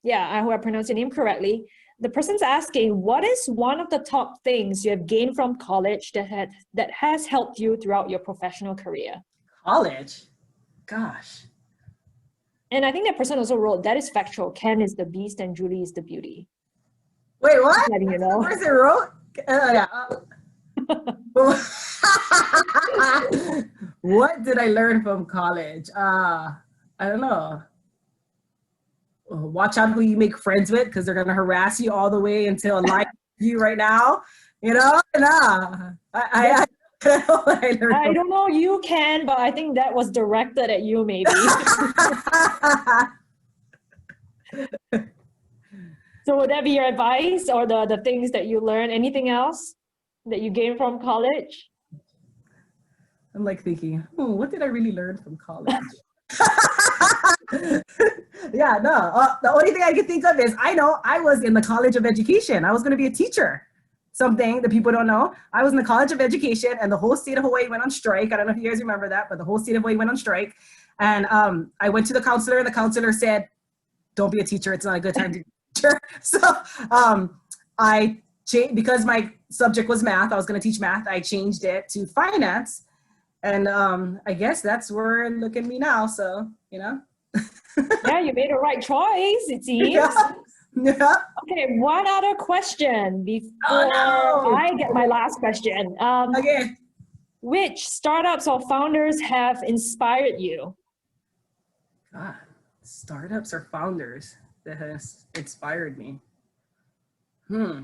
yeah, I hope I pronounced your name correctly. The person's asking, what is one of the top things you have gained from college that has helped you throughout your professional career? College? Gosh. And I think that person also wrote, that is factual. Ken is the beast and Julie is the beauty. Wait, what? Letting you know. Where's it wrote? Yeah. What did I learn from college? I don't know. Watch out who you make friends with, because they're gonna harass you all the way until life you right now. You know? Nah. I don't know, you can, but I think that was directed at you maybe. So would that be your advice, or the things that you learned? Anything else that you gained from college? I'm like thinking, what did I really learn from college? Yeah, no. The only thing I can think of is, I know I was in the College of Education. I was going to be a teacher. Something that people don't know. I was in the College of Education, and the whole state of Hawaii went on strike. I don't know if you guys remember that, but the whole state of Hawaii went on strike. And I went to the counselor, and the counselor said, don't be a teacher. It's not a good time to be a teacher. So I changed, because my subject was math. I was going to teach math. I changed it to finance. And I guess that's where, look at me now. So, you know. Yeah, you made the right choice, it seems. Yeah. Yeah. Okay, one other question before I get my last question. Okay. Which startups or founders have inspired you? God, startups or founders that has inspired me. I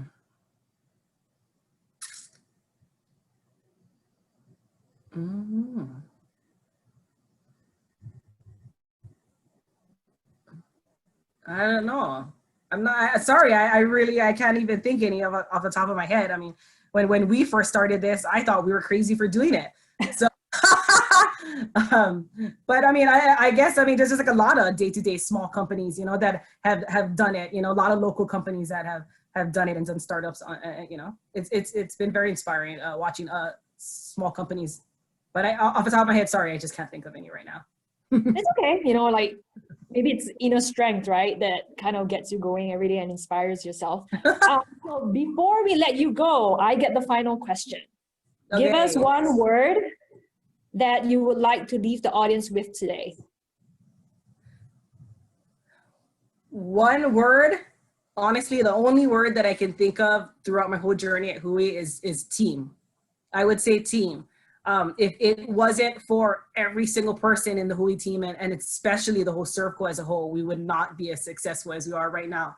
don't know. I'm not, sorry, I can't even think any of off the top of my head. I mean, when we first started this, I thought we were crazy for doing it. So, but I mean, I guess, I mean, there's just like a lot of day-to-day small companies, you know, that have done it, you know, a lot of local companies that have done it and done startups, you know, it's been very inspiring watching small companies, but off the top of my head, sorry, I just can't think of any right now. It's okay, you know, like maybe it's inner strength, right, that kind of gets you going every day and inspires yourself. So before we let you go, I get the final question. Okay. Give us one word that you would like to leave the audience with today. One word? Honestly, the only word that I can think of throughout my whole journey at Hui is team. I would say team. If it wasn't for every single person in the Hui team, and especially the whole Servco as a whole, we would not be as successful as we are right now.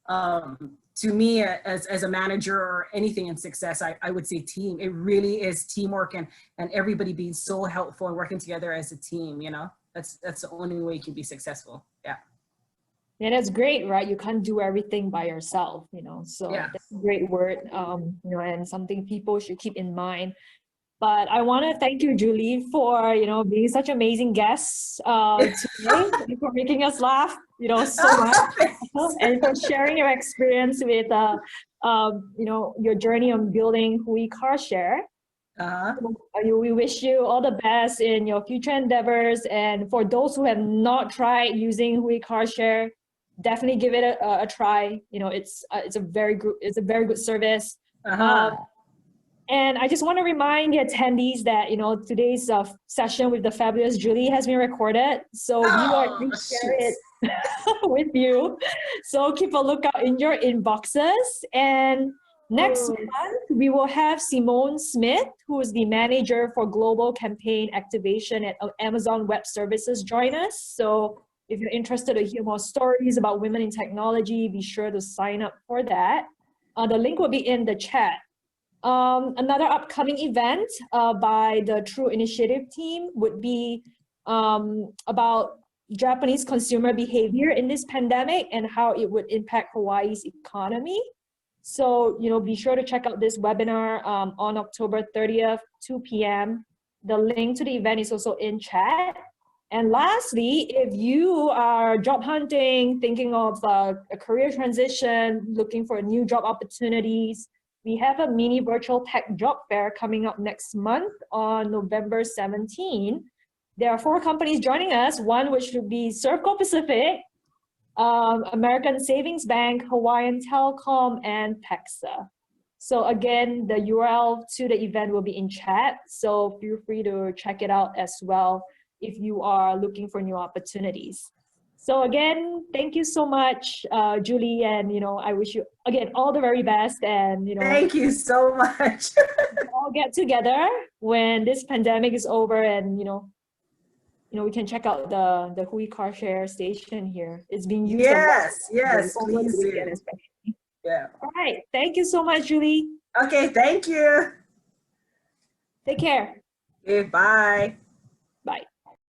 To me, as a manager or anything in success, I would say team. It really is teamwork and everybody being so helpful and working together as a team, you know? That's the only way you can be successful, yeah. Yeah, that's great, right? You can't do everything by yourself, you know? So yeah. That's a great word, you know, and something people should keep in mind. But I want to thank you, Julie, for, you know, being such amazing guests today, and for making us laugh, you know, so much, and for sharing your experience with, you know, your journey on building Hui Car Share. We wish you all the best in your future endeavors, and for those who have not tried using Hui Car Share, definitely give it a try. You know, it's a very good service. And I just want to remind the attendees that, you know, today's session with the fabulous Julie has been recorded. So we will share it with you. So keep a lookout in your inboxes. And next month, we will have Simone Smith, who is the manager for global campaign activation at Amazon Web Services, join us. So if you're interested to hear more stories about women in technology, be sure to sign up for that. The link will be in the chat. Another upcoming event by the True Initiative team would be about Japanese consumer behavior in this pandemic and how it would impact Hawaii's economy. So, be sure to check out this webinar on October 30th, 2 p.m. The link to the event is also in chat. And lastly, if you are job hunting, thinking of a career transition, looking for new job opportunities, we have a mini virtual tech job fair coming up next month on November 17. There are 4 companies joining us, one which would be Servco Pacific, American Savings Bank, Hawaiian Telecom, and PEXA. So again, the URL to the event will be in chat, so feel free to check it out as well if you are looking for new opportunities. So again, thank you so much, Julie, and I wish you again all the very best, and thank you so much. all get together when this pandemic is over, and we can check out the Hui Car Share station here. It's being used. Yes, please do. Yeah. All right. Thank you so much, Julie. Okay, thank you. Take care. Okay, bye.